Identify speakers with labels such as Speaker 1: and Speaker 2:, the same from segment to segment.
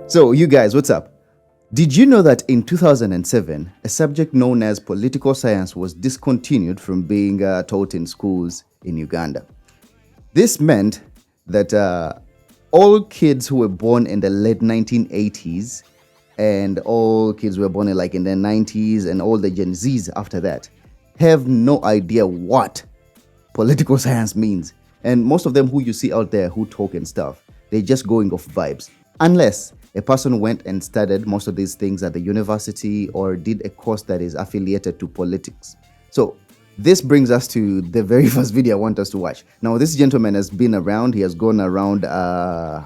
Speaker 1: So, you guys, what's up? Did you know that in 2007, a subject known as political science was discontinued from being taught in schools in Uganda? This meant that all kids who were born in the late 1980s and all kids who were born in the 90s and all the Gen Zs after that have no idea what political science means. And most of them who you see out there who talk and stuff, they're just going off vibes. Unless a person went and studied most of these things at the university or did a course that is affiliated to politics. So this brings us to the very first video I want us to watch. Now, this gentleman has been around. He has gone around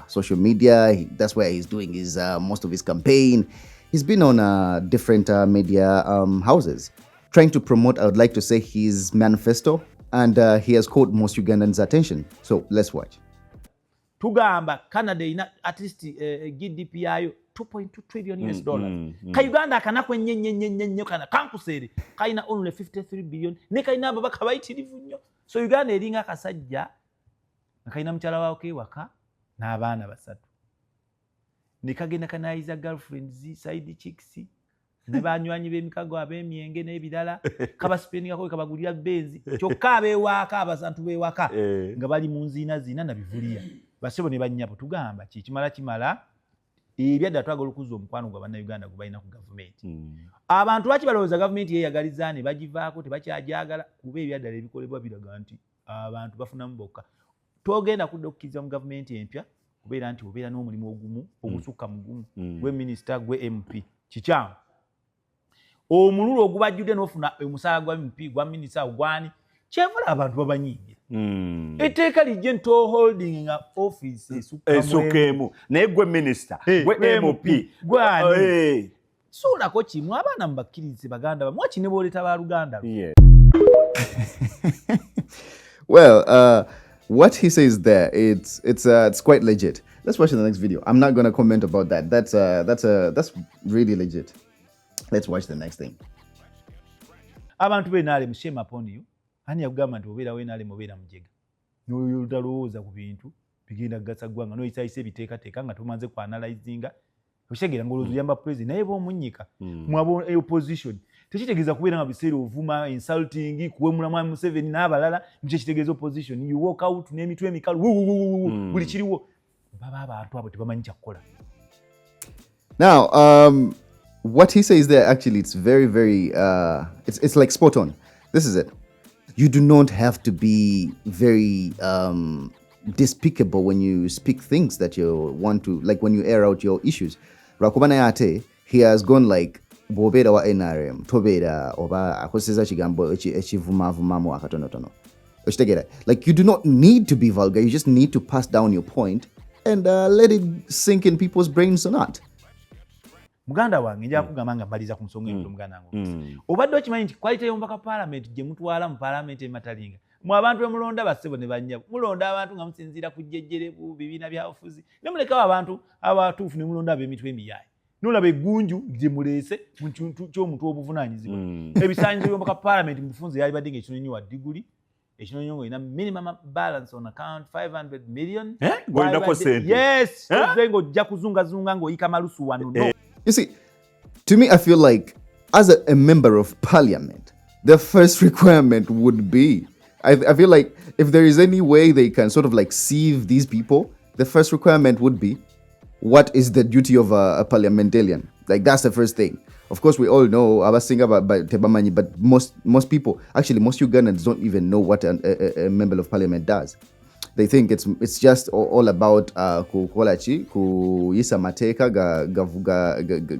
Speaker 1: social media. That's where he's doing his most of his campaign. He's been on different media houses trying to promote, I would like to say, his manifesto. And he has caught most Ugandans' attention. So let's watch.
Speaker 2: Tugamba Canada ina at least GDP yayo 2.2 trillion US dollars. Ka Uganda kana kwenye kana kankusere kaina only 53 billion ne kaina baba kabayitirivu nnyo. So Uganda eringa kasajja kaina mchala wake waka na abana basatu. Ne kagenda kanaiza girlfriends side chicks ne banywanyi b'emikago ab'emyenge n'ebirala kabaspeninga ko kabagulira benzi kyokka abewaka abasantu bewaka nga bali mu nzina zina na bivuliya. Basebo ne banyapo tugamba kimala ebyadda twagala okuza omukwano gwa bannayuganda gwe balina ku gavumenti. Abantu lwaki balowooza gavumenti yeyagaliza ne bagivaako tebakyajagala kuba ebyaddala ebikolebwa biraga nti abantu bafunamu bokka. Togenda kudda okukkiriza mu gavumenti empya kubeera nti obeera n'omulimu ogumu ogusukka mugumu gwe minisita gwe MP kikyamu. Omululu ogubajjudde n'ofuna omusaala gwa MP gwa minisita gwani kyevula abantu babanyiigira. Etteeka lijje nto holding nga office
Speaker 3: esukemu naye gwe minister gwe MP
Speaker 2: gwani suulako kimu abaana mubakkirize baganda bamwe kine booleta ba Luganda.
Speaker 1: Well, what he says there, it's quite legit. Let's watch the next video. I'm not going to comment about that. That's really legit. Let's watch the next thing.
Speaker 2: Abantu benale mshema upon you. Ani yakugamba nti obeera wenale mubeera mujega. N'oyo talowooza ku bintu bigenda gasa gwanga no isayise ebiteekateeka nga tumaze ku analyzinga. Oshegera ngolozo yamba president naye bo munnyika mwabo opposition. Tekitegeeza kubeera nga biseera ovuma insulting kuwemula mwami Museveni n'abalala mukye kitegeeza opposition. You walk out n'emitwe emikalu buli kiriwo. Baba abantu abo tebamanyi kyakukola.
Speaker 1: Now, what he says there, actually, it's very, very, it's like spot on. This is it. You do not have to be very despicable when you speak things that you want to, like when you air out your issues. Rakubana Ate, he has gone like, Bobeda wa NRM, Tobeda, Oba, Akoseza Chigambo, Echivumavumamo Akatonotono. Like, you do not need to be vulgar, you just need to pass down your point and let it sink in people's brains or not.
Speaker 2: Muganda wange nja kugamba nga mbaliza ku nsonga ento muganda wange. Obadde okimanyi nti quality y'ombaka parliament gye mutwala mu parliament ematalinga. Mu abantu bemulonda basebo ne bannyabo. Mulonda abantu nga musinzira ku jjejjere ku bibiina bya ofuzi. Ne muleka abantu abatuufu ne mulonda ab'emitwe emiyayi. Nolaba eggunju gye muleese mu kintu ky'omuntu obuvunaanyizibwa. Ebisaanyizo by'ombaka parliament mufunze yali badde ng'ekinonywa diguli. Ekinonywa ina minimum balance on account 500 million.
Speaker 3: Gwendako sente.
Speaker 2: Yes. Zengo ojja kuzungazunga ng'oyika malusu wano. No.
Speaker 1: You see, to me, I feel like as a member of parliament, the first requirement would be, I feel like if there is any way they can sort of like sieve these people, the first requirement would be, what is the duty of a parliamentarian? Like, that's the first thing. Of course, we all know, I was thinking about Tebamanyi, but most people, actually most Ugandans don't even know what a member of parliament does. They think it's just all about kukolachi kuyisa mateka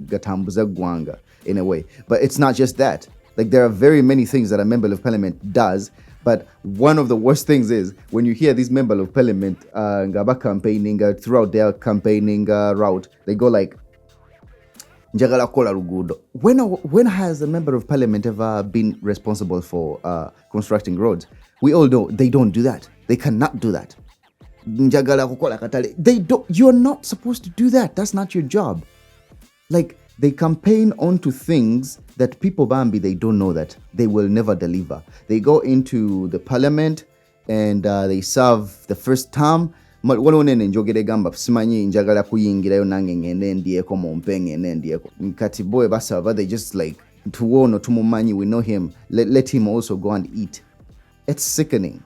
Speaker 1: gatambuza gwanga in a way, but it's not just that. Like, there are very many things that a member of parliament does, but one of the worst things is when you hear these member of parliament ngaba campaigning throughout their campaigning route, they go like njagala kola lugudo. When has a member of parliament ever been responsible for constructing roads? We all know they don't do that. They cannot do that. They don't. You're not supposed to do that. That's not your job. Like, they campaign onto things that people Bambi, they don't know that they will never deliver. They go into the parliament and they serve the first term, waliwo nene njogera egamba simanyi njagala kuyingirayo nange ngende ndieko mumpe ngende ndieko kati boy basaba they just like tuwono tumumanyi we know him let him also go and eat. It's sickening.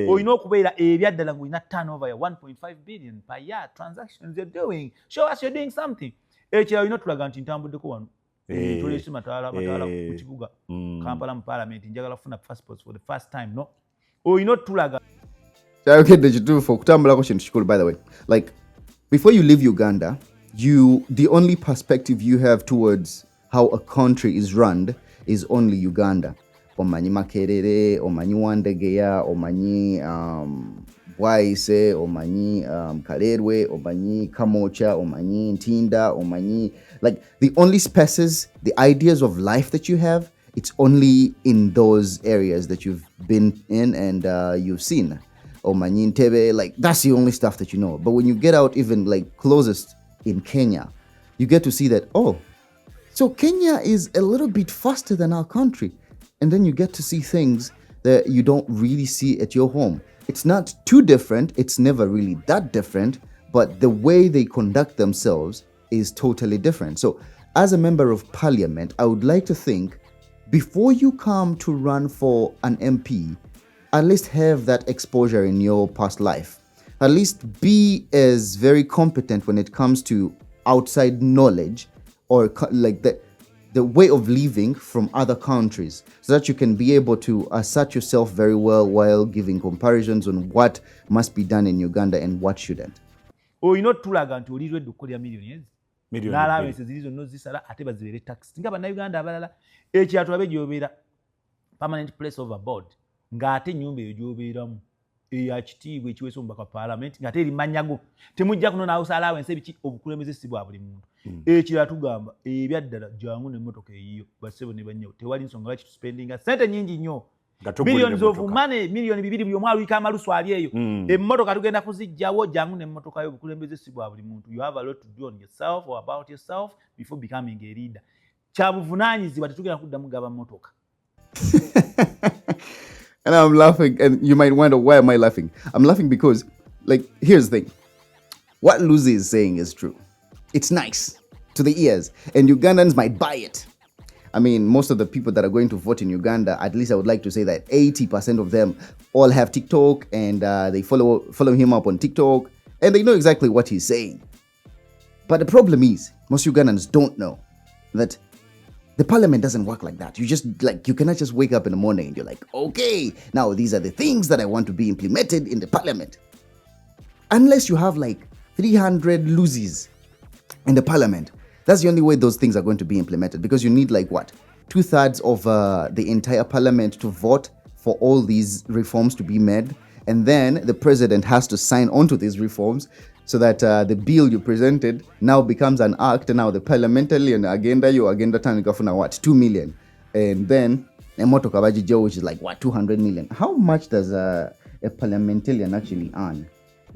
Speaker 2: Oyina okubeera ebyaddala ng'olina turnover ya 1.5 billion per year transactions you're doing. Show us you're doing something. Ekirala olina tulaga nti ntambuddeko wano. Tulese mataala ku kibuga Kampala mu parliament njagala kufuna passports for the first time. No. Oyina tulaga.
Speaker 1: Okay, for kutambulako kintu kikulu by the way. Like before you leave Uganda, the only perspective you have towards how a country is run is only Uganda. Omanyi Makerere, omanyi Wandegeya, omanyi Bwaise, omanyi Kalerwe, omanyi Kamocha, omanyi Ntinda, omanyi, like the only spaces, the ideas of life that you have, it's only in those areas that you've been in and you've seen. Omanyi Ntebe, like that's the only stuff that you know. But when you get out even like closest in Kenya, you get to see that, oh, so Kenya is a little bit faster than our country. And then you get to see things that you don't really see at your home. It's not too different. It's never really that different. But the way they conduct themselves is totally different. So as a member of parliament, I would like to think before you come to run for an MP, at least have that exposure in your past life. At least be as very competent when it comes to outside knowledge or like the way of living from other countries, so that you can be able to assert yourself very well while giving comparisons on what must be done in Uganda and what shouldn't.
Speaker 2: Oyina tulaga nti olirwedde okukolera millions n'alawensi ziri zonna zisala ate bazibere tax nga bannayuganda abalala ekirala tulabe gy'obeera permanent place of abode ng'ate ennyumba eyo gy'obeeramu eya kitiibwa ekiweesa omubaka parliament ng'ate eri manyago temujja kuno naawusa alawensi ebiki obukulembeze si bwa buli muntu. Ekirala tugamba ebyaddala jangu n'emmotoka eyiyo bassebo ne bannyawo tewali nsonga lwaki tuspendinga ssente nnyingi nnyo millions of money millioni 2 buli omu alwika amalusu ali eyo emmotoka tugenda kuzijjawo jangu n'emmotoka yo obukulembeze si bwa buli muntu. You have a lot to do on yourself or about yourself before becoming a leader. Kya buvunaanyizibwa tetugenda kuddamu gaba mmotoka.
Speaker 1: And I'm laughing, and you might wonder, why am I laughing? I'm laughing because, like, here's the thing. What LUZZI is saying is true. It's nice to the ears, and Ugandans might buy it. I mean, most of the people that are going to vote in Uganda, at least I would like to say that 80% of them all have TikTok, and they follow him up on TikTok, and they know exactly what he's saying. But the problem is, most Ugandans don't know that the parliament doesn't work like that. You cannot just wake up in the morning and you're like, okay, now these are the things that I want to be implemented in the parliament. Unless you have like 300 LUZZIs in the parliament, that's the only way those things are going to be implemented, because you need like what? 2/3 of the entire parliament to vote for all these reforms to be made. And then the president has to sign on to these reforms so that the bill you presented now becomes an act. And now the parliamentary and your agenda tanikafuna what? 2 million. And then Emoto Kabaji Joe, which is like what? 200 million. How much does a parliamentarian actually earn?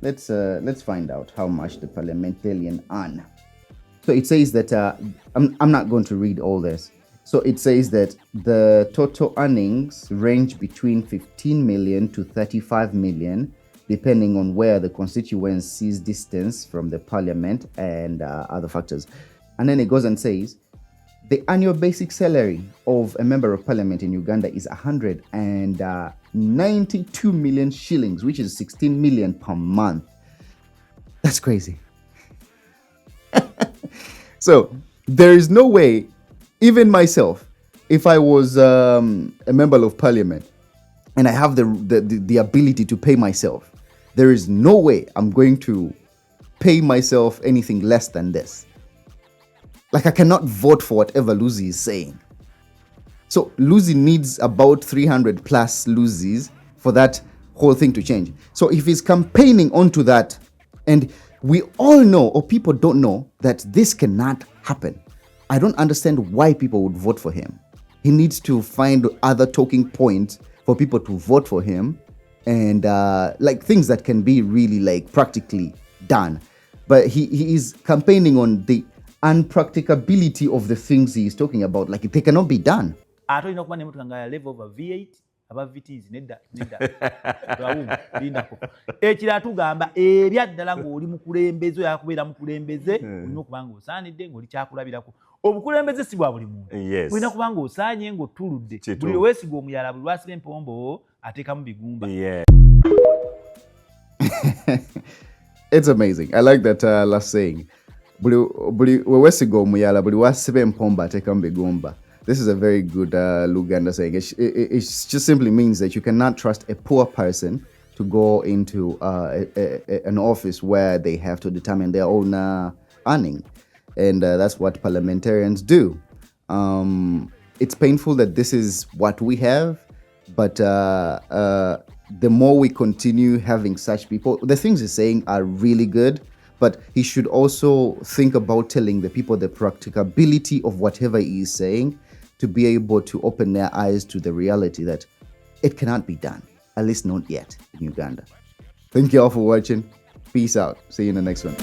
Speaker 1: Let's find out how much the parliamentarian earn. So it says that I'm not going to read all this. So it says that the total earnings range between 15 million to 35 million, depending on where the constituency's distance from the parliament and other factors. And then it goes and says, the annual basic salary of a member of parliament in Uganda is 192 million shillings, which is 16 million per month. That's crazy. So there is no way, even myself, if I was a member of parliament and I have the ability to pay myself, there is no way I'm going to pay myself anything less than this. Like, I cannot vote for whatever LUZZI is saying. So LUZZI needs about 300 plus LUZZIs for that whole thing to change. So if he's campaigning onto that, and we all know, or people don't know, that this cannot happen, I don't understand why people would vote for him. He needs to find other talking points for people to vote for him, and like things that can be really like practically done. But he is campaigning on the unpracticability of the things he is talking about. Like, they cannot be done.
Speaker 2: Ate olina okuba n'emmotoka nga ya level over V8 aba VTs nedda lindako ekira tugamba ebya ddala ng'oli mukulembeze yakubeera mukulembeze olina okuba ng'osaanidde ng'oli kyakulabirako obukulembeze si bwa buli muntu olina kuba ng'osaanye ng'otuludde buli lweweesiga omuyala buli lwasiba empombo ateekamu bigumba.
Speaker 1: It's amazing. I like that last saying. Buli wewesiga omuyala buli wasiba empombo ateekamu bigumba. This is a very good Luganda saying. It just simply means that you cannot trust a poor person to go into an office where they have to determine their own earning. And that's what parliamentarians do. It's painful that this is what we have, but the more we continue having such people, the things he's saying are really good, but he should also think about telling the people the practicability of whatever he is saying, to be able to open their eyes to the reality that it cannot be done, at least not yet in Uganda. Thank you all for watching. Peace out. See you in the next one.